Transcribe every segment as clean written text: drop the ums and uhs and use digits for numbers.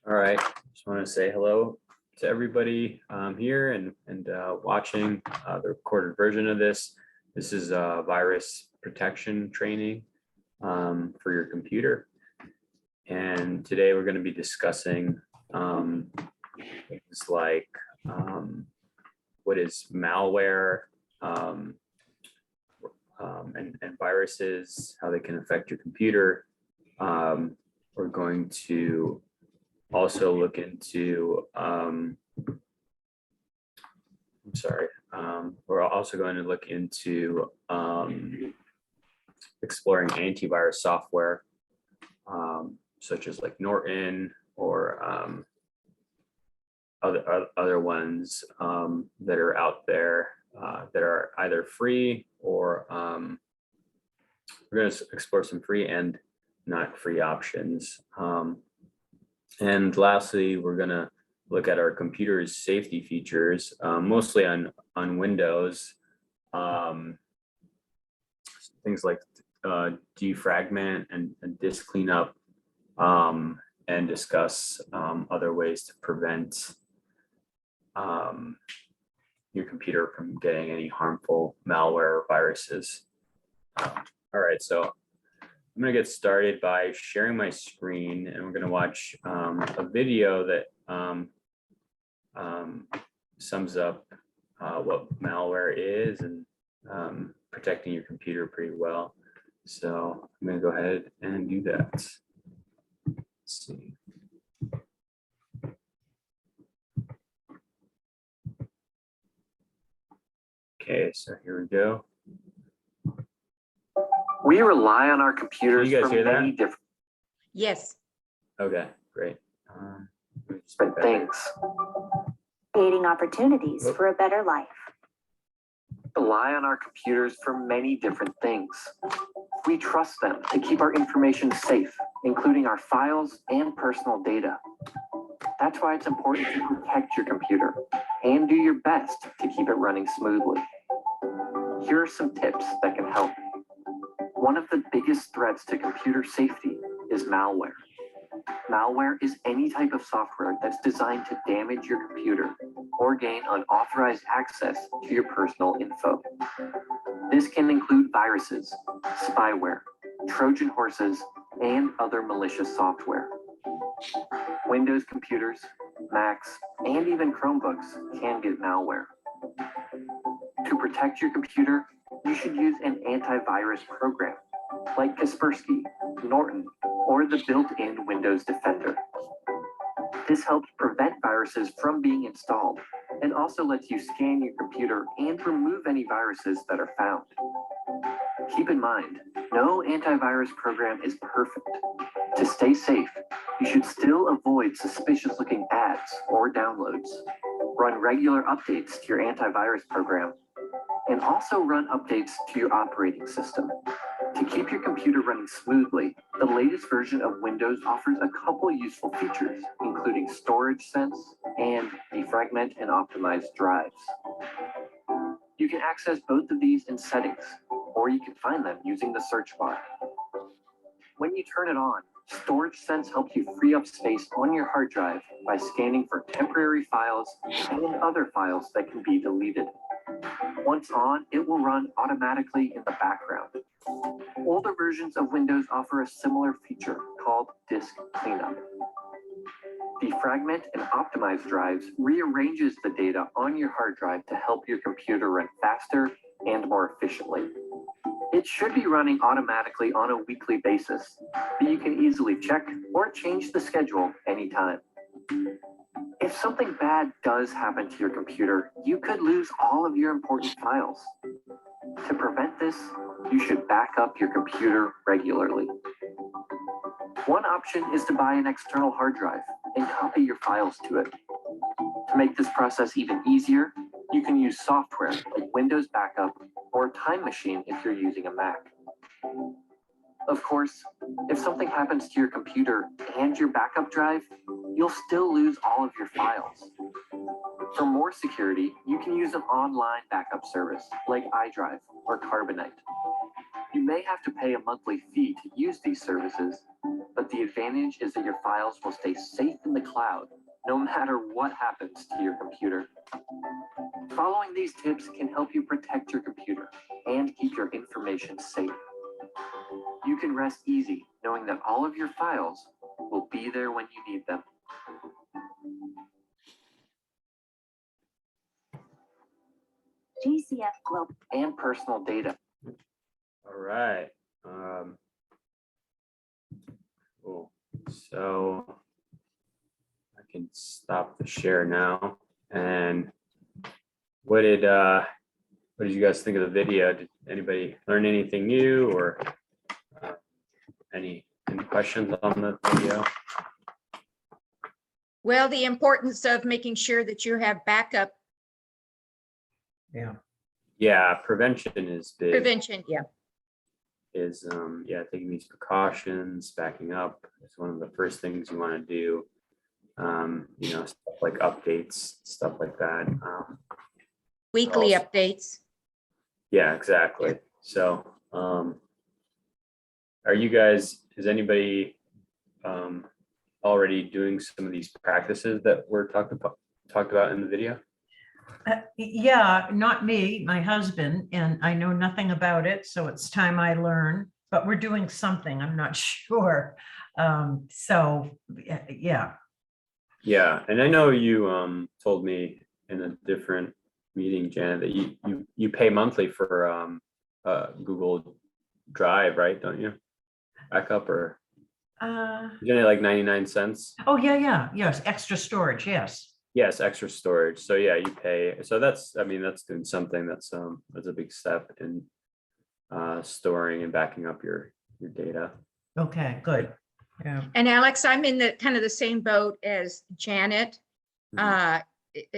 All right, just want to say hello to everybody here and watching the recorded version of this. This is a virus protection training for your computer. And today we're going to be discussing things like what is malware and viruses, how they can affect your computer. We're going to also look into, we're also going to look into exploring antivirus software, such as like Norton or other ones that are out there that are either free or we're going to explore some free and not free options. And lastly, we're going to look at our computer's safety features, mostly on Windows, things like defragment and disk cleanup, and discuss other ways to prevent your computer from getting any harmful malware or viruses. All right, so I'm going to get started by sharing my screen, and we're going to watch a video that sums up what malware is and protecting your computer pretty well. So I'm going to go ahead and do that. Let's see. Okay, so here we go. We rely on our computers. Can you guys for hear that? many different Yes. Okay, great. things. Creating opportunities for a better life. Rely on our computers for many different things. We trust them to keep our information safe, including our files and personal data. That's why it's important to protect your computer and do your best to keep it running smoothly. Here are some tips that can help. One of the biggest threats to computer safety is malware. Malware is any type of software that's designed to damage your computer or gain unauthorized access to your personal info. This can include viruses, spyware, Trojan horses, and other malicious software. Windows computers, Macs, and even Chromebooks can get malware. To protect your computer, you should use an antivirus program like Kaspersky, Norton, or the built-in Windows Defender. This helps prevent viruses from being installed and also lets you scan your computer and remove any viruses that are found. Keep in mind, no antivirus program is perfect. To stay safe, you should still avoid suspicious-looking ads or downloads. Run regular updates to your antivirus program and also run updates to your operating system. To keep your computer running smoothly, the latest version of Windows offers a couple useful features, including storage sense and defragment and optimized drives. You can access both of these in settings, or you can find them using the search bar. When you turn it on, Storage Sense helps you free up space on your hard drive by scanning for temporary files and other files that can be deleted. Once on, it will run automatically in the background. Older versions of Windows offer a similar feature called disk cleanup. Defragment and optimized drives rearranges the data on your hard drive to help your computer run faster and more efficiently. It should be running automatically on a weekly basis, but you can easily check or change the schedule anytime. If something bad does happen to your computer, you could lose all of your important files. To prevent this, you should back up your computer regularly. One option is to buy an external hard drive and copy your files to it. To make this process even easier, you can use software like Windows Backup or Time Machine if you're using a Mac. Of course, if something happens to your computer and your backup drive, you'll still lose all of your files. For more security, you can use an online backup service like iDrive or Carbonite. You may have to pay a monthly fee to use these services, but But the advantage is that your files will stay safe in the cloud, no matter what happens to your computer. Following these tips can help you protect your computer and keep your information safe. You can rest easy knowing that all of your files will be there when you need them. GCF Global. And personal data. All right. Cool. So I can stop the share now. And what did you guys think of the video? Did anybody learn anything new, or any questions on the video? Well, the importance of making sure that you have backup Yeah, prevention is big. prevention. Yeah. Yeah, taking these precautions, backing up is one of the first things you want to do. Stuff like updates, stuff like that. Weekly Also- updates. Yeah, exactly. So, is anybody already doing some of these practices that were talked about in the video? Yeah, not me, my husband, and I know nothing about it, so it's time I learn, but we're doing something, I'm not sure. Yeah. Yeah, and I know you told me in a different meeting, Janet, that you pay monthly for Google Drive, right? Don't you? Backup, or isn't it like 99 cents? Oh, yeah, yes, extra storage, yes. Yes, extra storage. So yeah, you pay. So that's doing something. That's a big step in storing and backing up your data. Okay, good. Yeah. And Alex, I'm in the kind of the same boat as Janet.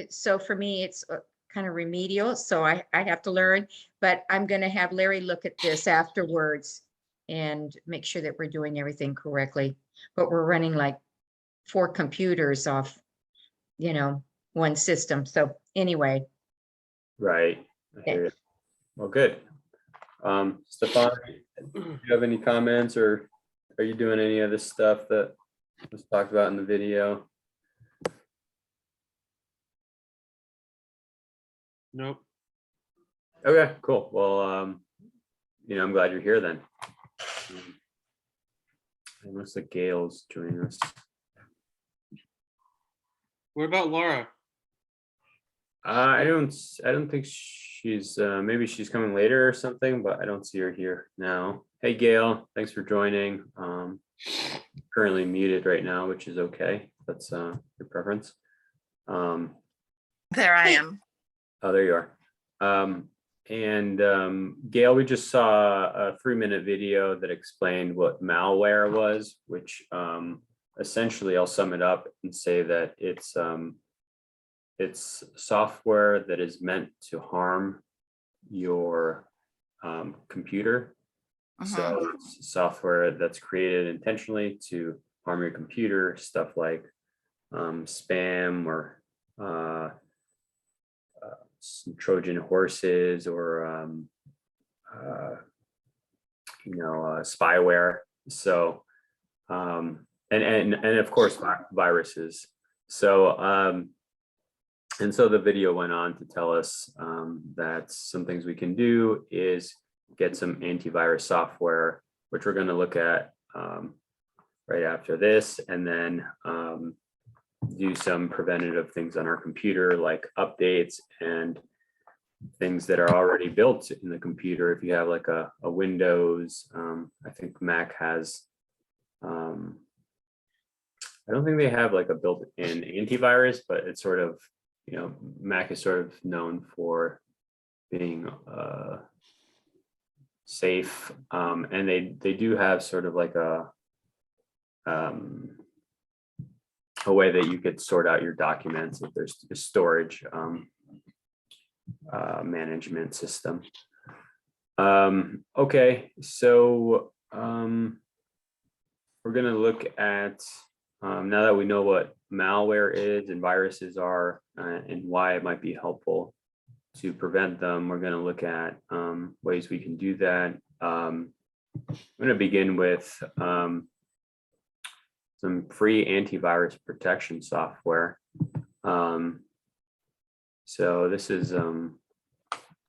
So for me, it's kind of remedial. So I have to learn, but I'm going to have Larry look at this afterwards and make sure that we're doing everything correctly. But we're running like 4 computers off, one system. So anyway. Right. I hear you. Well, good. Stefan, do you have any comments, or are you doing any of this stuff that was talked about in the video? Nope. Okay, cool. Well, I'm glad you're here then. It looks like Gail's joining us. What about Laura? I don't think she's maybe she's coming later or something, but I don't see her here now. Hey Gail, thanks for joining. Currently muted right now, which is okay. That's your preference. There I am. Oh, there you are. Gail, we just saw a 3-minute video that explained what malware was, which essentially I'll sum it up and say that it's software that is meant to harm your computer. So it's software that's created intentionally to harm your computer, stuff like spam or some Trojan horses, or spyware. So and of course viruses. So and so the video went on to tell us that some things we can do is get some antivirus software, which we're going to look at right after this, and then do some preventative things on our computer, like updates and things that are already built in the computer. If you have like a Windows, I think Mac has, I don't think they have like a built-in antivirus, but it's sort of, Mac is sort of known for being safe, and they do have sort of like a way that you could sort out your documents if there's a storage management system. Okay, so we're going to look at, now that we know what malware is and viruses are and why it might be helpful to prevent them, we're going to look at ways we can do that. I'm going to begin with some free antivirus protection software. So this is,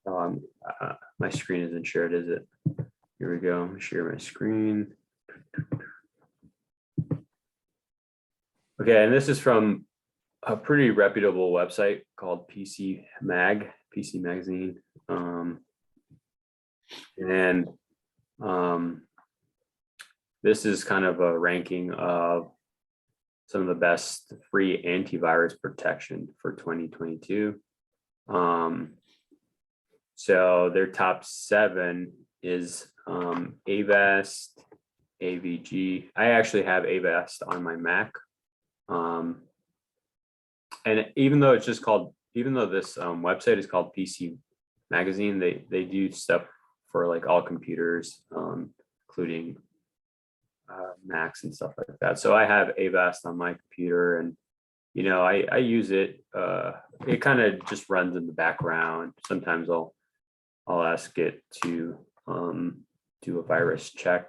my screen isn't shared, is it? Here we go, share my screen. Okay, and this is from a pretty reputable website called PC Magazine. This is kind of a ranking of some of the best free antivirus protection for 2022. So their top 7 is Avast, AVG. I actually have Avast on my Mac. And even though it's just called, even though this website is called PC Magazine, they do stuff for like all computers, including Macs and stuff like that. So I have Avast on my computer, and you know, I use it. It kind of just runs in the background. Sometimes I'll ask it to do a virus check,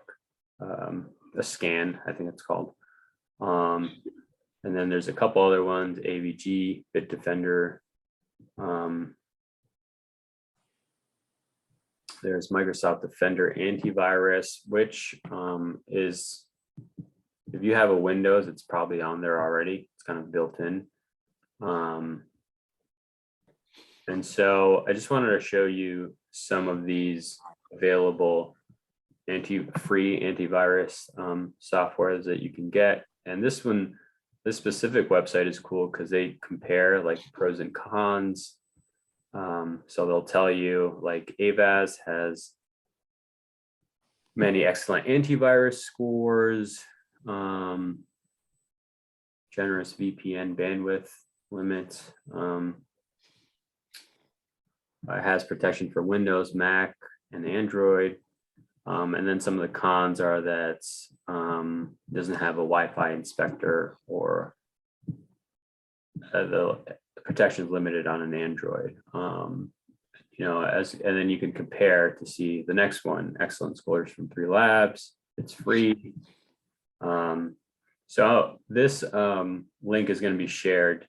a scan, I think it's called. And then there's a couple other ones, AVG, Bitdefender. There's Microsoft Defender Antivirus, which is, if you have a Windows, it's probably on there already. It's kind of built in. And so I just wanted to show you some of these available free antivirus softwares that you can get. And this specific website is cool because they compare like pros and cons. So they'll tell you like Avast has many excellent antivirus scores, generous VPN bandwidth limits, it has protection for Windows, Mac, and Android. And then some of the cons are that doesn't have a Wi-Fi inspector, or the protection is limited on an Android. You know, and then you can compare to see the next one, excellent scores from 3 labs. It's free. So this link is going to be shared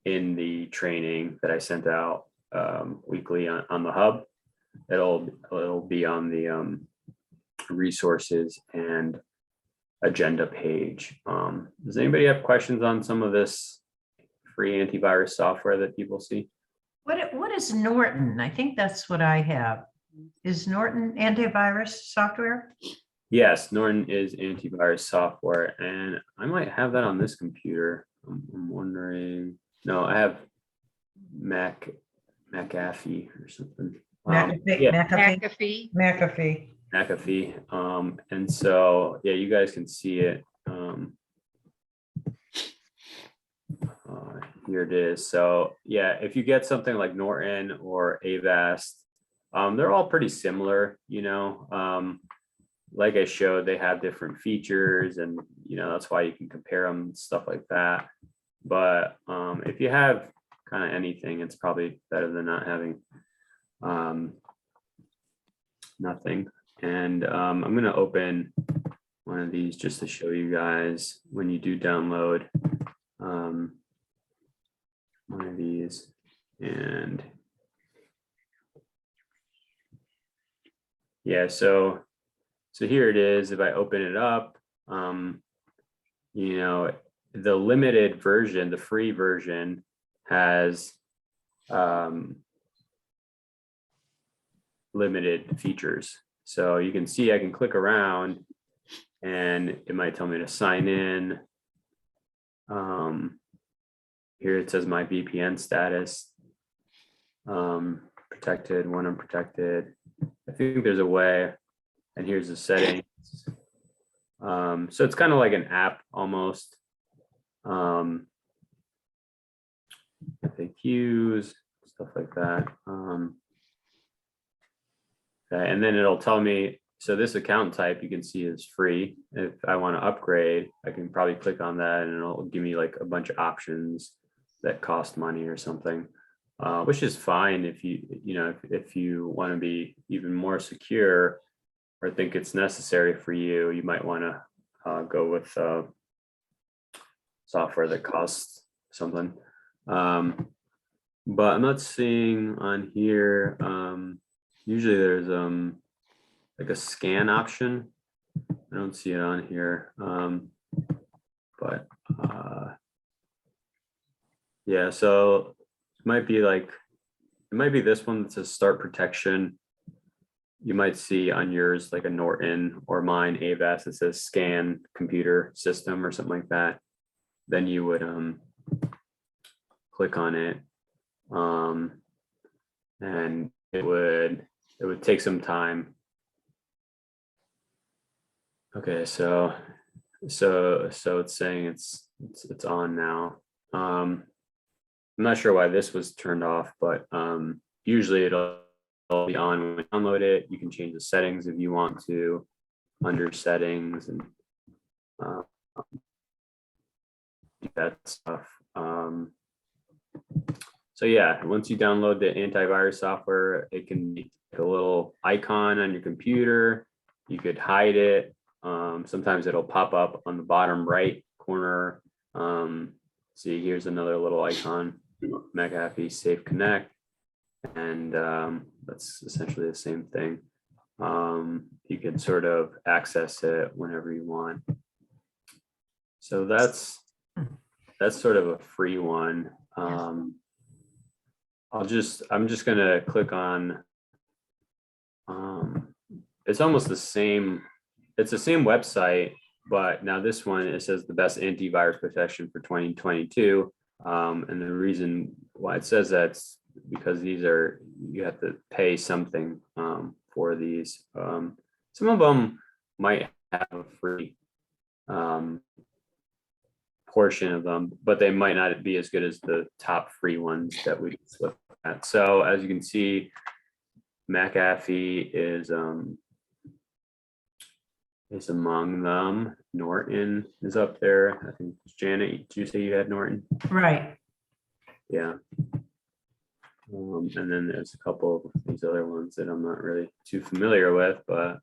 in the training that I sent out weekly on the hub. It'll be on the resources and agenda page. Does anybody have questions on some of this free antivirus software that people see? What is Norton? I think that's what I have. Is Norton antivirus software? Yes, Norton is antivirus software, and I might have that on this computer. I'm wondering. No, I have McAfee or something. McAfee. McAfee. And so, yeah, you guys can see it. Here it is. So yeah, if you get something like Norton or Avast, they're all pretty similar, you know. Like I showed, they have different features, and you know, that's why you can compare them and stuff like that. But if you have kind of anything, it's probably better than not having nothing. And I'm going to open one of these just to show you guys when you do download one of these. And yeah, so here it is. If I open it up, you know, the limited version, the free version, has limited features. So you can see I can click around and it might tell me to sign in. Here it says my VPN status, protected, when unprotected. I think there's a way, and here's the settings. So it's kind of like an app almost. FAQs, stuff like that. Okay, and then it'll tell me, so this account type you can see is free. If I want to upgrade, I can probably click on that and it'll give me like a bunch of options that cost money or something, which is fine if if you want to be even more secure or think it's necessary for you. You might want to go with software that costs something. But I'm not seeing on here, usually there's like a scan option. I don't see it on here. But yeah, so it might be this one that says start protection. You might see on yours like a Norton, or mine AVAS that says scan computer system or something like that. Then you would click on it, and it would take some time. Okay, so it's saying it's on now. I'm not sure why this was turned off, but usually it'll be on when you download it. You can change the settings if you want to, under settings, and that stuff. So yeah, once you download the antivirus software, it can be a little icon on your computer. You could hide it. Sometimes it'll pop up on the bottom right corner. See, here's another little icon, McAfee Safe Connect, and that's essentially the same thing. You can sort of access it whenever you want. So that's sort of a free one. I'm just gonna click on. It's almost the same. It's the same website, but now this one, it says the best antivirus protection for 2022. And the reason why it says that's because you have to pay something for these. Some of them might have a free portion of them, but they might not be as good as the top free ones that we look at. So as you can see, McAfee is among them. Norton is up there. I think, Janet, did you say you had Norton? Right. Yeah. And then there's a couple of these other ones that I'm not really too familiar with, but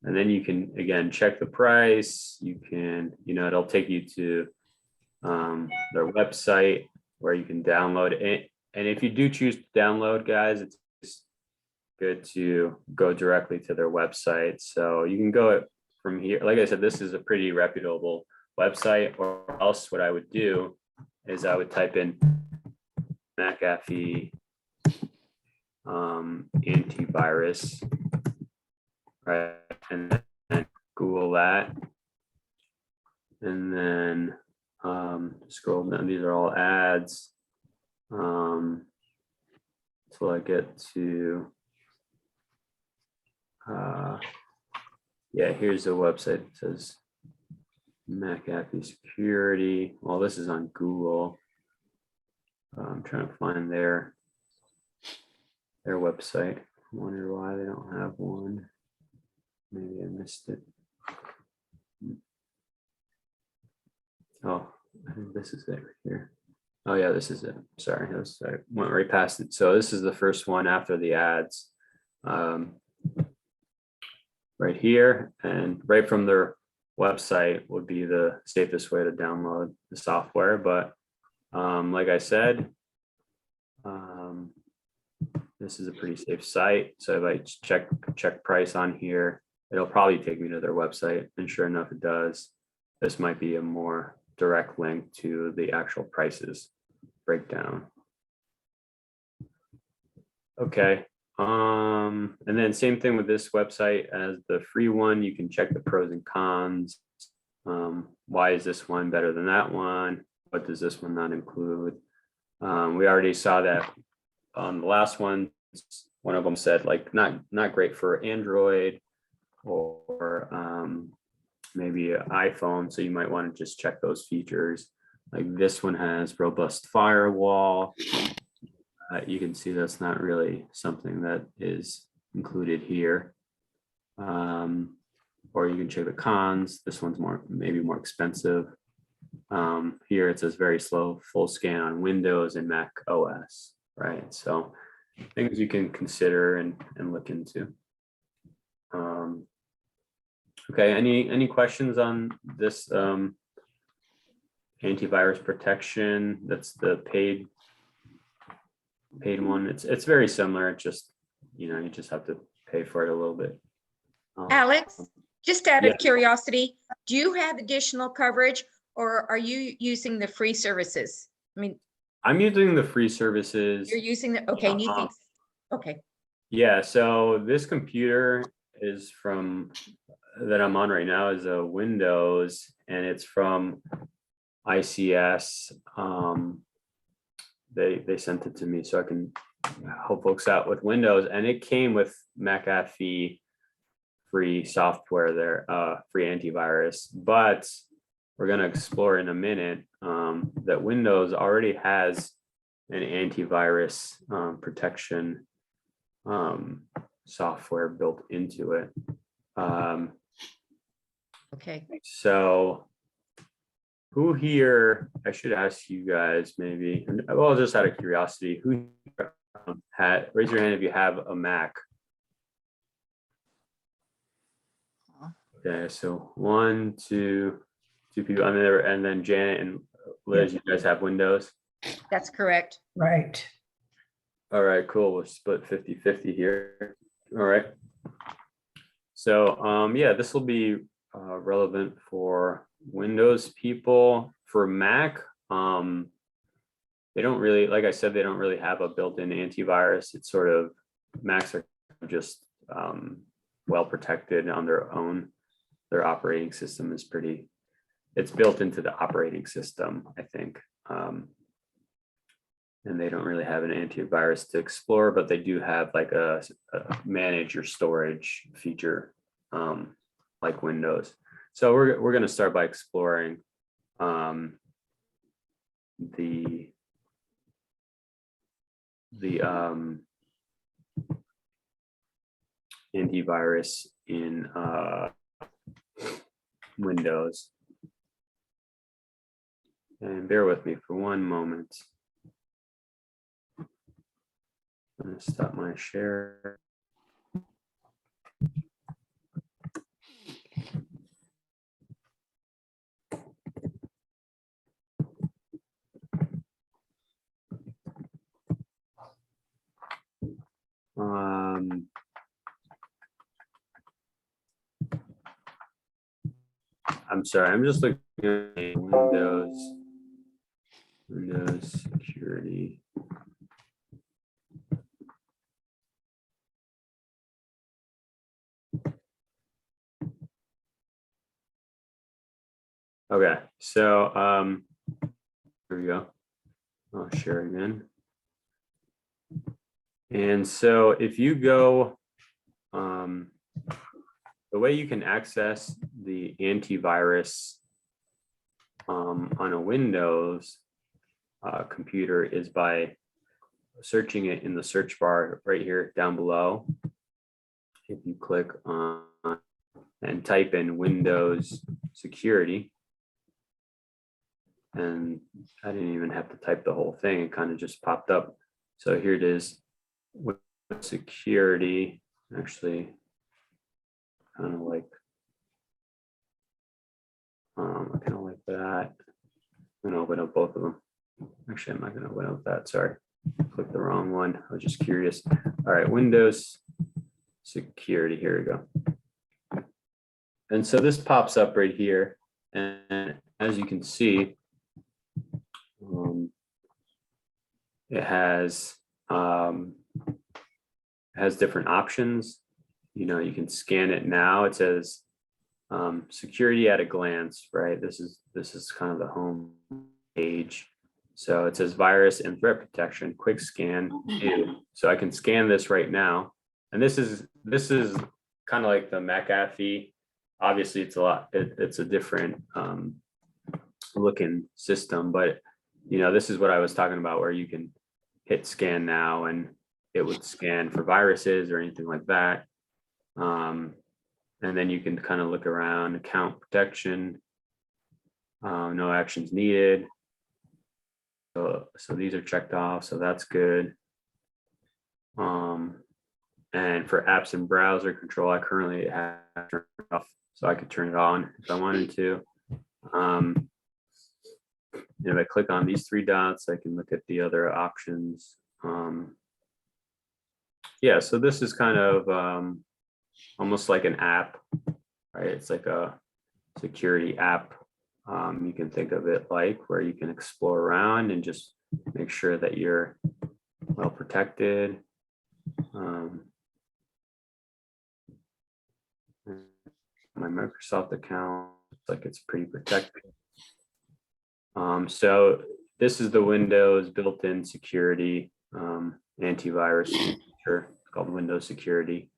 and then you can, again, check the price. You can, it'll take you to their website where you can download it. And if you do choose to download, guys, it's good to go directly to their website. So you can go from here. Like I said, this is a pretty reputable website. Or else what I would do is I would type in McAfee antivirus, right? And then Google that. And then scroll down. These are all ads. Until I get to yeah, here's the website. It says McAfee security. Well, this is on Google. I'm trying to find their website. I wonder why they don't have one. Maybe I missed it. Oh, I think this is it right here. Oh yeah, this is it. Sorry, I went right past it. So this is the first one after the ads. Right here, and right from their website would be the safest way to download the software. But like I said, this is a pretty safe site. So if I check price on here, it'll probably take me to their website, and sure enough, it does. This might be a more direct link to the actual prices breakdown. Okay. And then same thing with this website as the free one. You can check the pros and cons. Why is this one better than that one? What does this one not include? We already saw that on the last one. One of them said like not great for Android or maybe an iPhone. So you might want to just check those features. Like this one has robust firewall. You can see that's not really something that is included here. Or you can check the cons. This one's maybe more expensive. Here it says very slow full scan on Windows and Mac OS, right? So things you can consider and look into. Okay, any questions on this antivirus protection? That's the paid one. It's very similar. It just, you just have to pay for it a little bit. Alex, just out yeah. of curiosity, do you have additional coverage or are you using the free services? I mean, I'm using the free services. you're using the, okay, and you think, okay, Yeah, so this computer is that I'm on right now is a Windows, and it's from ICS. They sent it to me so I can help folks out with Windows, and it came with McAfee free software there, free antivirus. But we're going to explore in a minute that Windows already has an antivirus protection software built into it. okay. So who here, I should ask you guys maybe, well, just out of curiosity, who raise your hand if you have a Mac. Okay, so 1, 2 people, and then Janet and Liz, you guys have Windows? That's correct. Right. All right, cool. We'll split 50-50 here. All right. So yeah, this will be relevant for Windows people. For Mac, they don't really, like I said, they don't really have a built-in antivirus. It's sort of, Macs are just well protected on their own. Their operating system is it's built into the operating system, I think. And they don't really have an antivirus to explore, but they do have like a manage your storage feature, like Windows. So we're going to start by exploring the antivirus in Windows. And bear with me for one moment. I'm going to stop my share. I'm sorry, I'm just looking at Windows security. Okay, so here we go. I'll share again. And so if you go, the way you can access the antivirus on a Windows computer is by searching it in the search bar right here down below. If you click on and type in Windows security, and I didn't even have to type the whole thing, it kind of just popped up. So here it is, Windows security, actually kind of like, I kind of like that. I'm gonna open up both of them. Actually, I'm not gonna open up that, sorry. Click the wrong one, I was just curious. All right, Windows security, here we go. And so this pops up right here. And as you can see, it has different options. You can scan it now. It says security at a glance, right? This is kind of the home page. So it says virus and threat protection, quick scan, view. So I can scan this right now. And this is kind of like the McAfee. Obviously it's a different looking system, but this is what I was talking about, where you can hit scan now and it would scan for viruses or anything like that. And then you can kind of look around, account protection, no actions needed. So these are checked off, so that's good. And And for apps and browser control, I currently have it turned off, so I could turn it on if I wanted to. And if I click on these three dots, I can look at the other options. Yeah, so this is kind of almost like an app, right? It's like a security app. You can think of it like where you can explore around and just make sure that you're well protected. My Microsoft account, looks like it's pretty protected. So this is the Windows built-in security antivirus feature called Windows Security.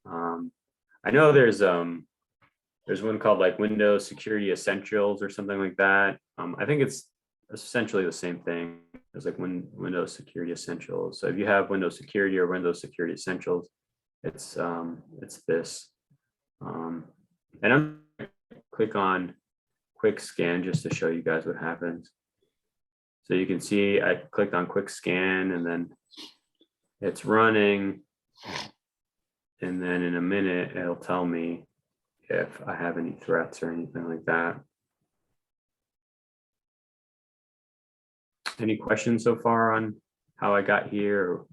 I know there's one called like Windows Security Essentials or something like that. I think it's essentially the same thing as like Windows Security Essentials. So if you have Windows Security or Windows Security Essentials, it's this. And I'm gonna click on quick scan just to show you guys what happens. So you can see I clicked on quick scan and then it's running. And then in a minute, it'll tell me if I have any threats or anything like that. Any questions so far on how I got here, or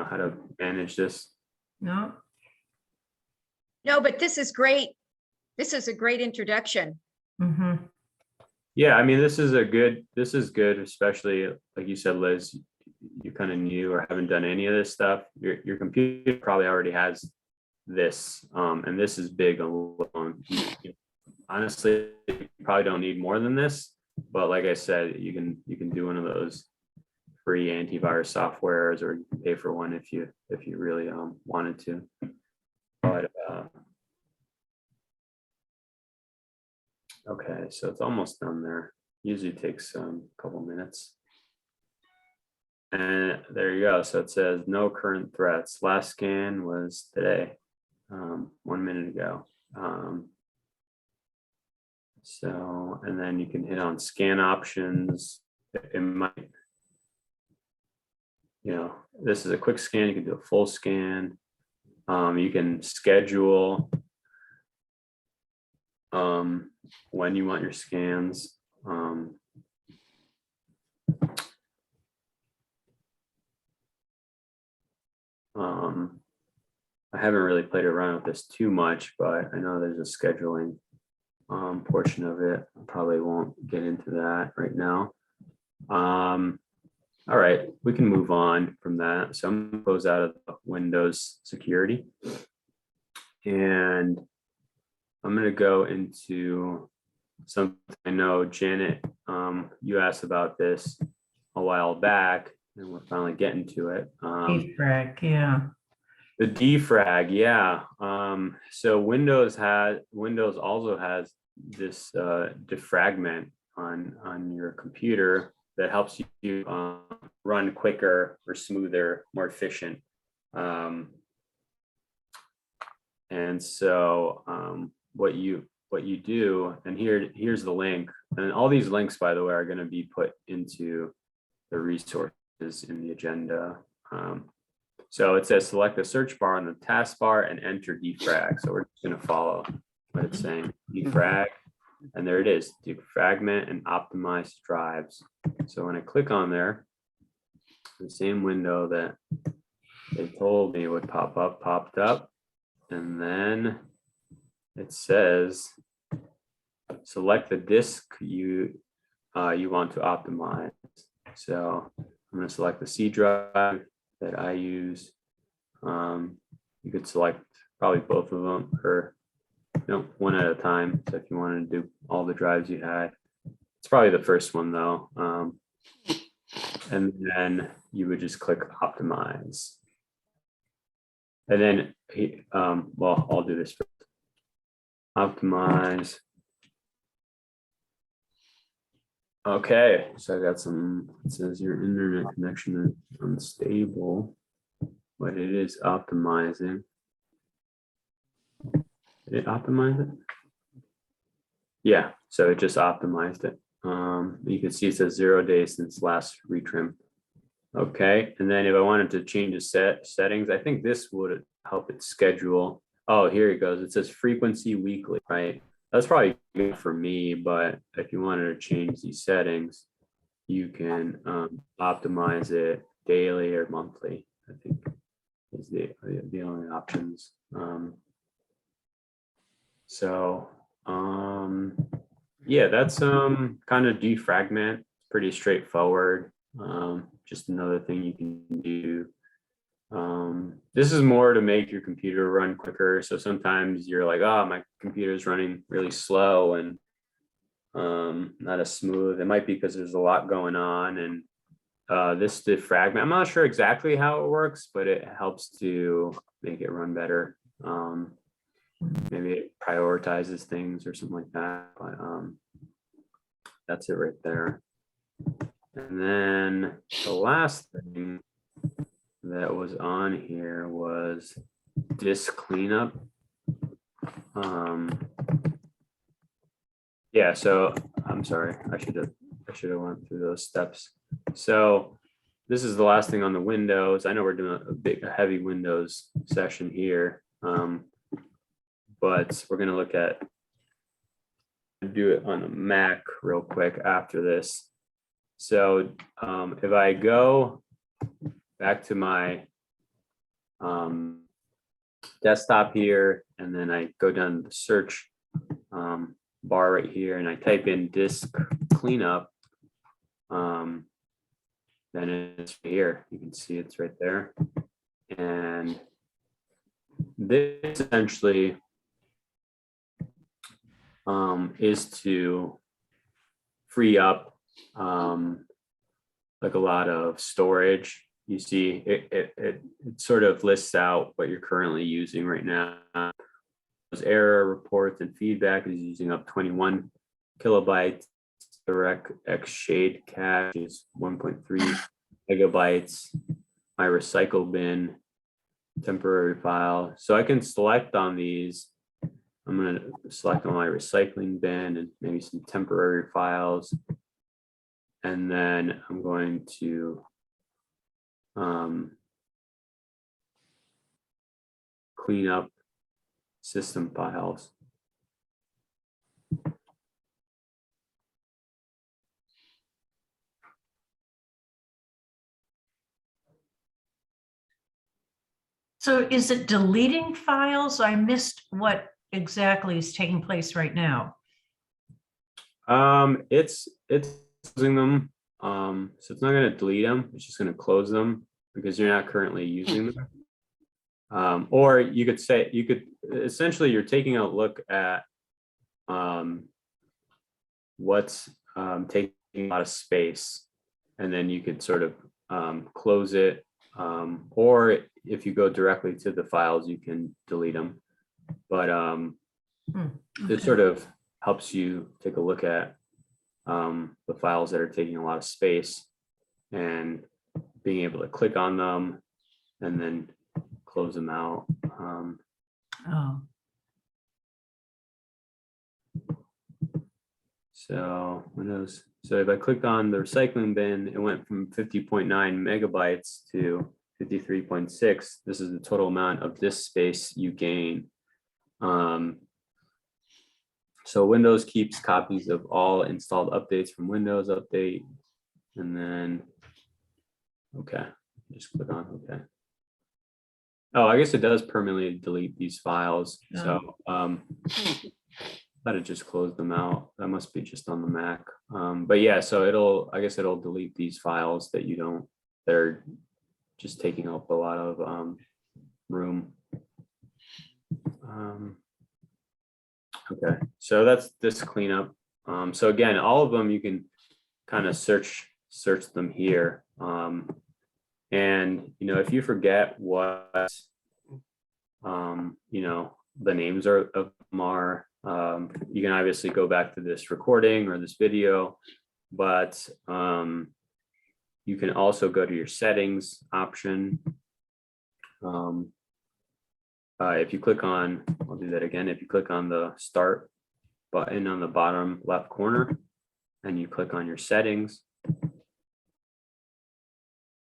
how to manage this? No, No, but this is great. This is a great introduction. mm-hmm. Yeah, I mean, this is good, especially like you said, Liz, you kind of new or haven't done any of this stuff. Your computer probably already has this, and this is big alone. Honestly, you probably don't need more than this, but like I said, you can do one of those free antivirus softwares, or you can pay for one if you really wanted to. But okay, so it's almost done there. Usually takes a couple minutes. And there you go. So it says no current threats. Last scan was today, 1 minute ago. So, and then you can hit on scan options. It might, this is a quick scan. You can do a full scan. You can schedule when you want your scans. I haven't really played around with this too much, but I know there's a scheduling portion of it. I probably won't get into that right now. All right, we can move on from that. So I'm gonna close out of Windows security, and I'm gonna go into something I know, Janet, you asked about this a while back, and we're finally getting to it. Defrag, yeah. The defrag, yeah. So Windows also has this defragment on your computer that helps you run quicker or smoother, more efficient. And so what you do, and here's the link, and all these links, by the way, are going to be put into the resources in the agenda. So it says select the search bar on the taskbar and enter defrag. So we're just going to follow what it's saying. Defrag, and there it is, defragment and optimize drives. So when I click on there, the same window that they told me would pop up popped up, and then it says select the disk you want to optimize. So I'm going to select the C drive that I use. You could select probably both of them, or one at a time. So if you wanted to do all the drives you had, it's probably the first one though. And then you would just click optimize. And then, well, I'll do this first. Optimize. Okay, so I got it says your internet connection is unstable, but it is optimizing. Did it optimize it? Yeah, so it just optimized it. You can see it says 0 days since last retrim. Okay, and then if I wanted to change the settings, I think this would help it schedule. Oh, here it goes. It says frequency weekly, right? That's probably good for me, but if you wanted to change these settings, you can optimize it daily or monthly, I think is the only options. Yeah, that's kind of defragment, pretty straightforward. Just another thing you can do. This is more to make your computer run quicker. So sometimes you're like, oh, my computer is running really slow and not as smooth. It might be because there's a lot going on. And this defragment, I'm not sure exactly how it works, but it helps to make it run better. Maybe it prioritizes things or something like that. But that's it right there. And then the last thing that was on here was disk cleanup. Yeah, so I'm sorry, I should have went through those steps. So this is the last thing on the Windows. I know we're doing a heavy Windows session here, but we're going to look at do it on a Mac real quick after this. So if I go back to my desktop here, and then I go down the search bar right here, and I type in disk cleanup, then it's here. You can see it's right there. And this essentially is to free up like a lot of storage. You see it sort of lists out what you're currently using right now. Those error reports and feedback is using up 21 kilobytes. DirectX shade cache is 1.3 megabytes. My recycle bin temporary file. So I can select on these. I'm going to select on my recycling bin and maybe some temporary files. And then I'm going to clean up system files. So is it deleting files? I missed what exactly is taking place right now. It's closing them. So it's not going to delete them. It's just going to close them because you're not currently using them. Or you could say, essentially you're taking a look at what's taking a lot of space, and then you could sort of close it. Or if you go directly to the files, you can delete them. But this sort of helps you take a look at the files that are taking a lot of space and being able to click on them and then close them out. Oh, So Windows. So if I click on the recycling bin, it went from 50.9 megabytes to 53.6. This is the total amount of disk space you gain. So Windows keeps copies of all installed updates from Windows Update. And then, okay, just click on okay. Oh, I guess it does permanently delete these files. So let it just close them out. That must be just on the Mac. But yeah, so I guess it'll delete these files that that are just taking up a lot of room. Okay, so that's this cleanup. So again, all of them you can kind of search them here. And if you forget what the names of them are, you can obviously go back to this recording or this video, but you can also go to your settings option. If you click on, I'll do that again. If you click on the start button on the bottom left corner and you click on your settings,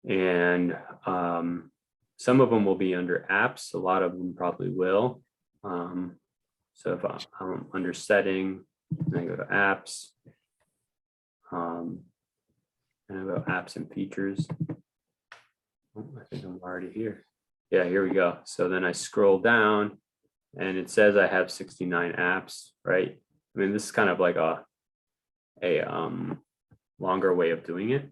And some of them will be under apps. A lot of them probably will. So if I'm under setting, and I go to apps, and I go apps and features. Oh, I think I'm already here. Yeah, here we go. So then I scroll down and it says I have 69 apps, right? I mean, this is kind of like a longer way of doing it.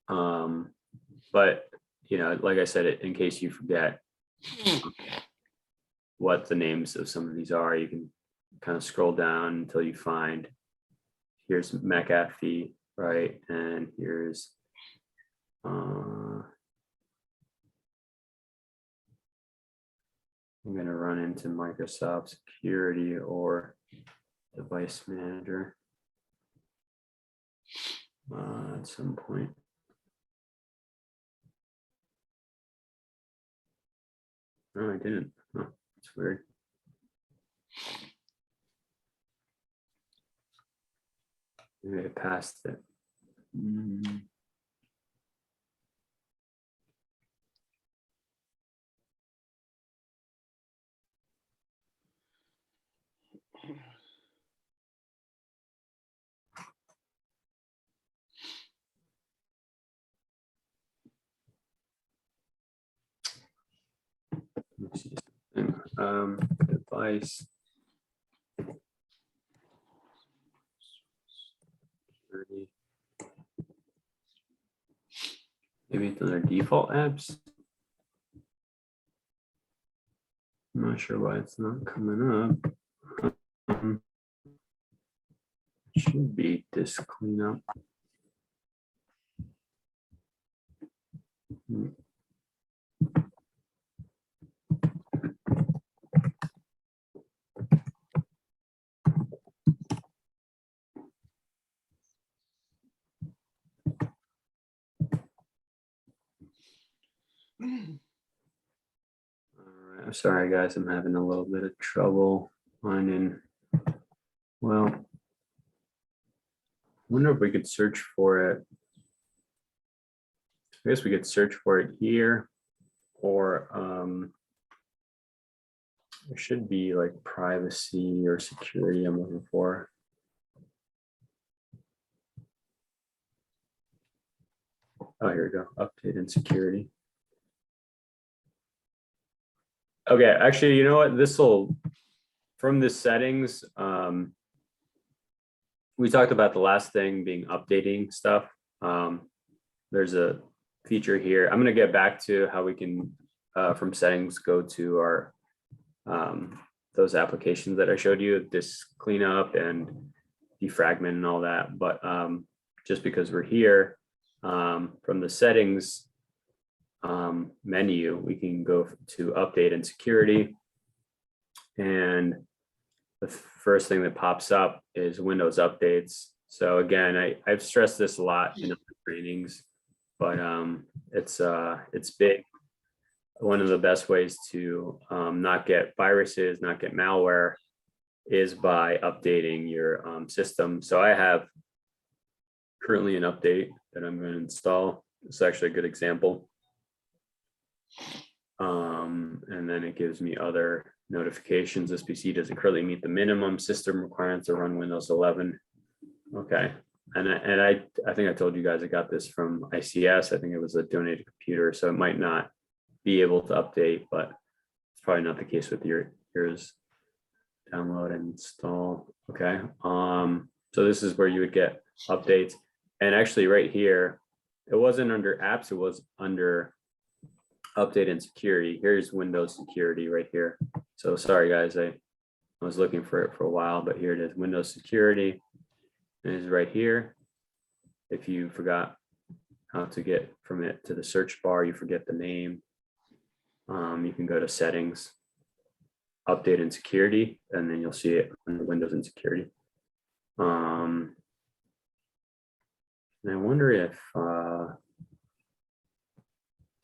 But you know, like I said, in case you forget what the names of some of these are, you can kind of scroll down until you find, here's McAfee, right? And here's I'm going to run into Microsoft Security or Device Manager at some point. No, I didn't. Oh, that's weird. Maybe I passed it. Let me see something. Device. Security. Maybe those are default apps. I'm not sure why it's not coming up. Should be this cleanup. I'm sorry, guys. I'm having a little bit of trouble finding. Well, I wonder if we could search for it. I guess we could search for it here, or there should be like privacy or security I'm looking for. Oh, here we go. Update and security. Okay, actually, you know what? This will, from the settings, we talked about the last thing being updating stuff. There's a feature here. I'm going to get back to how we can, from settings, go to our those applications that I showed you, this cleanup and defragment and all that. But just because we're here, from the settings menu, we can go to update and security. And the first thing that pops up is Windows updates. So again, I've stressed this a lot in other trainings, but it's big. One of the best ways to not get viruses, not get malware, is by updating your system. So I have currently an update that I'm going to install. It's actually a good example. And then it gives me other notifications. This PC doesn't currently meet the minimum system requirements to run Windows 11. Okay. And I think I told you guys I got this from ICS. I think it was a donated computer, so it might not be able to update, but it's probably not the case with yours. Download and install. Okay. So this is where you would get updates. And actually right here, it wasn't under apps, it was under update and security. Here's Windows security right here. So sorry guys, I was looking for it for a while, but here it is, Windows security. It is right here. If you forgot how to get from it to the search bar, you forget the name, you can go to settings, update and security, and then you'll see it under Windows and security. And I wonder if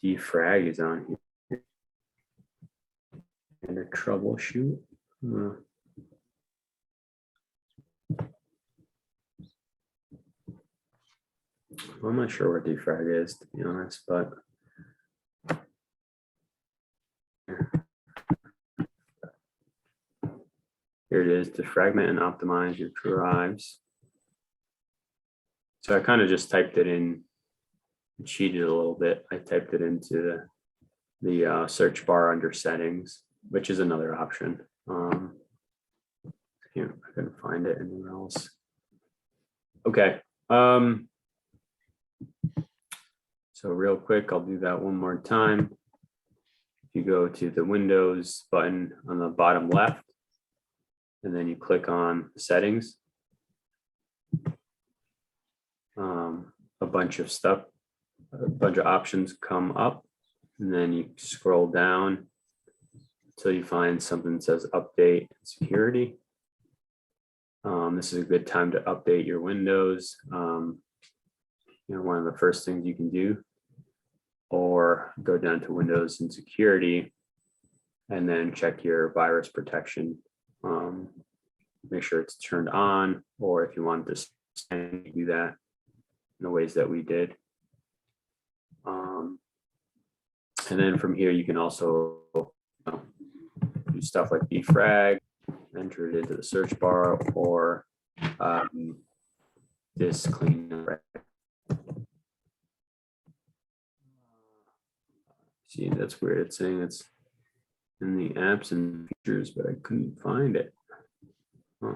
defrag is on here. Under troubleshoot. I'm not sure what defrag is, to be honest, but here it is, defragment and optimize your drives. So I kind of just typed it in, cheated a little bit. I typed it into the search bar under settings, which is another option. I couldn't find it anywhere else. Okay. So real quick, I'll do that one more time. If you go to the Windows button on the bottom left, and then you click on settings, a bunch of stuff, a bunch of options come up, and then you scroll down until you find something that says update security. This is a good time to update your Windows. One of the first things you can do, or go down to Windows and security, and then check your virus protection. Make sure it's turned on, or if you want to do that in the ways that we did. And then from here, you can also do stuff like defrag, enter it into the search bar, or this clean. See, that's weird. It's saying it's in the apps and features, but I couldn't find it. Huh.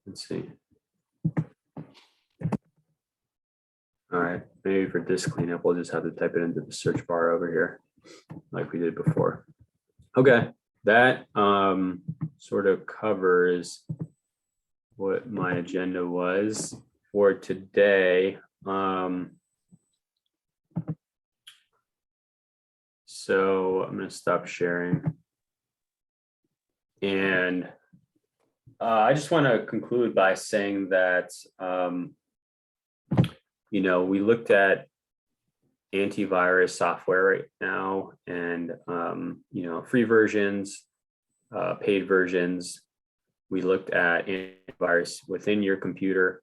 Let's see. All right, maybe for this cleanup, we'll just have to type it into the search bar over here, like we did before. Okay, that sort of covers what my agenda was for today. So I'm going to stop sharing. And I just want to conclude by saying that, we looked at antivirus software right now, and, free versions, paid versions. We looked at antivirus within your computer,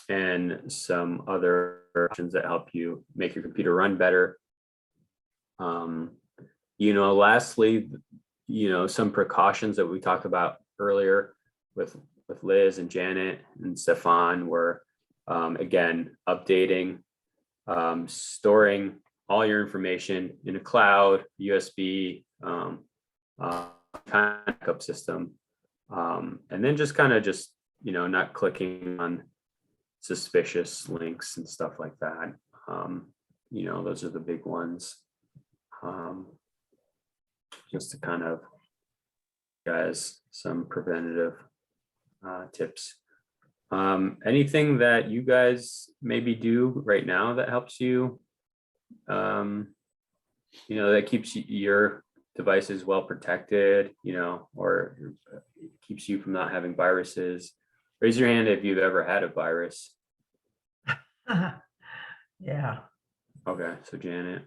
and some other options that help you make your computer run better. Lastly, some precautions that we talked about earlier with Liz and Janet and Stefan were, again, updating, storing all your information in a cloud, USB, backup system, and then just not clicking on suspicious links and stuff like that. Those are the big ones. Just to kind of guys some preventative tips. Anything that you guys maybe do right now that helps you, that keeps your devices well protected, or keeps you from not having viruses? Raise your hand if you've ever had a virus. Yeah. Okay, so Janet.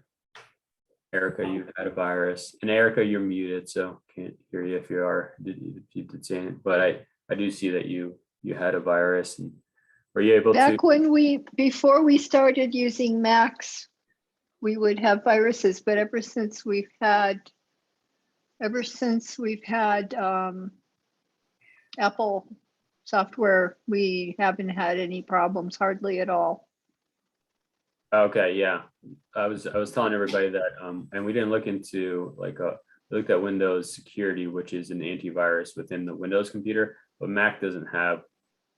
Erica, you've had a virus, and Erica, you're muted, so can't hear you if you are. If you did say it, but I do see that you had a virus, and were you able Back to? when before we started using Macs, we would have viruses, but ever since we've had Apple software, we haven't had any problems hardly at all. Okay, yeah, I was telling everybody that, and we didn't look into we looked at Windows security, which is an antivirus within the Windows computer, but Mac doesn't have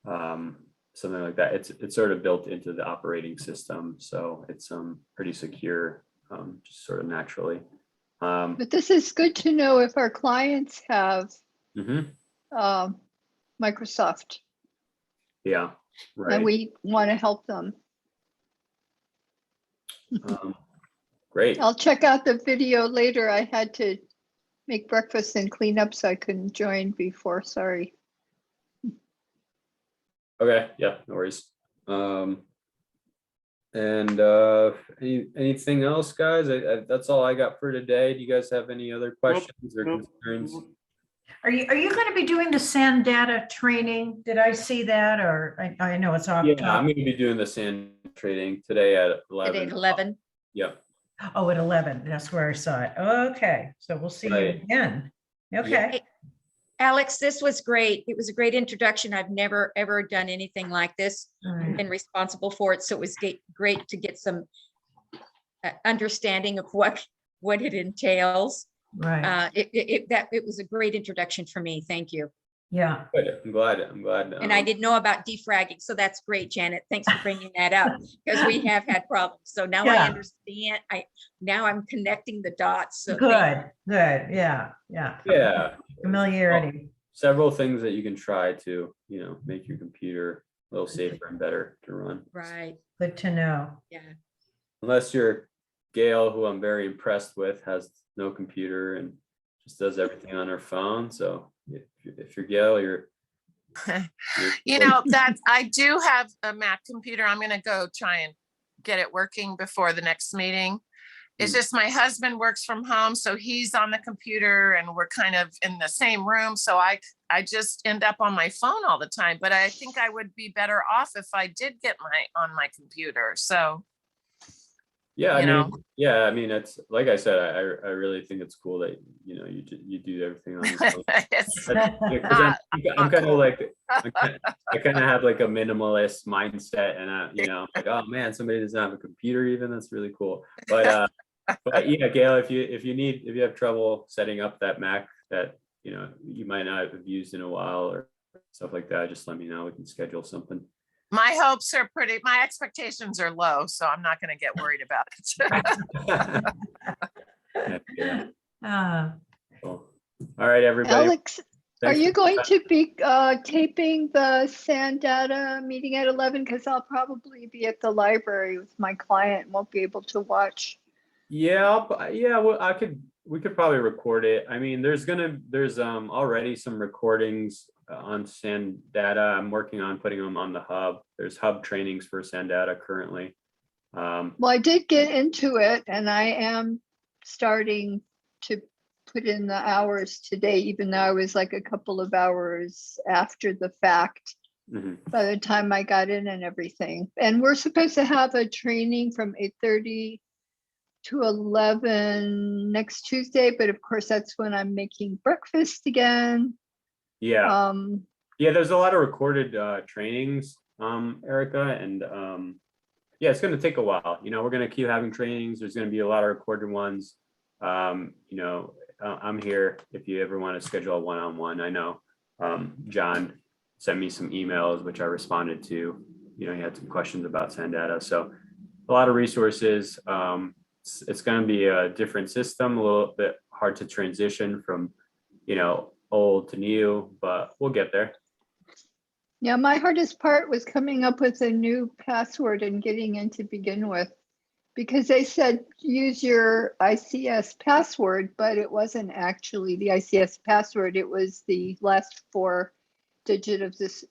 something like that. It's sort of built into the operating system, so it's pretty secure, just sort of naturally. But this is good to know if our clients have Microsoft, Yeah, right. and we want to help them. Great. I'll check out the video later. I had to make breakfast and clean up, so I couldn't join before. Sorry. Okay, yeah, no worries. And anything else, guys? That's all I got for today. Do you guys have any other questions or concerns? Are you going to be doing the sand data training? Did I see that, or I know it's off Yeah, I'm topic. gonna be doing the sand trading today at Today 11. at 11. Yep. Oh, at 11, that's where I saw it. Okay, so we'll see you Right. again. Okay. Hey, Alex, this was great. It was a great introduction. I've never, ever done anything like this. All I've right. been responsible for it. So it was great to get some understanding of what it entails. Right, It was a great introduction for me. Thank you. yeah. Good. I'm glad. And I didn't know about defragging. So that's great, Janet. Thanks for bringing that up because we have had problems. So now I Yeah. understand. Now I'm connecting the dots. So Good, yeah. Yeah. Familiarity. Several things that you can try to, make your computer a little safer and better to run. right. Good to know. Yeah. Unless you're Gail, who I'm very impressed with, has no computer and just does everything on her phone. So if you're Gail, you're You know, that I do have a Mac computer. I'm gonna go try and get it working before the next meeting. It's Mm. just my husband works from home, so he's on the computer and we're kind of in the same room. So I just end up on my phone all the time, but I think I would be better off if I did get on my computer. So, Yeah, you know. it's like I said, I really think it's cool that you do everything on your phone. It's Because I'm not kind of cool. like I kind of have like a minimalist mindset, and like, oh man, somebody doesn't have a computer even. That's really cool. But yeah, Gail, if you have trouble setting up that Mac that you might not have used in a while or stuff like that, just let me know. We can schedule something. My hopes are my expectations are low, so I'm not gonna get worried about it. Yeah, Uh, cool. All right, everybody. Alex, are Thanks you for- going to be taping the sand data meeting at 11? Because I'll probably be at the library with my client, won't be able to watch. Yeah, well, we could probably record it. I mean, there's already some recordings on sand data. I'm working on putting them on the hub. There's hub trainings for sand data currently. Well, I did get into it and I am starting to put in the hours today, even though I was like a couple of hours after the fact Mhm. by the time I got in and everything. And we're supposed to have a training from 8:30 to 11 next Tuesday, but of course that's when I'm making breakfast again. Yeah, there's a lot of recorded trainings, Erica, and yeah, it's going to take a while. We're going to keep having trainings. There's going to be a lot of recorded ones. I'm here if you ever want to schedule a one-on-one. I know John sent me some emails, which I responded to. He had some questions about sand data. So a lot of resources. It's going to be a different system, a little bit hard to transition from, old to new, but we'll get there. Yeah, my hardest part was coming up with a new password and getting in to begin with, because they said use your ICS password, but it wasn't actually the ICS password. It was the last 4 digit of this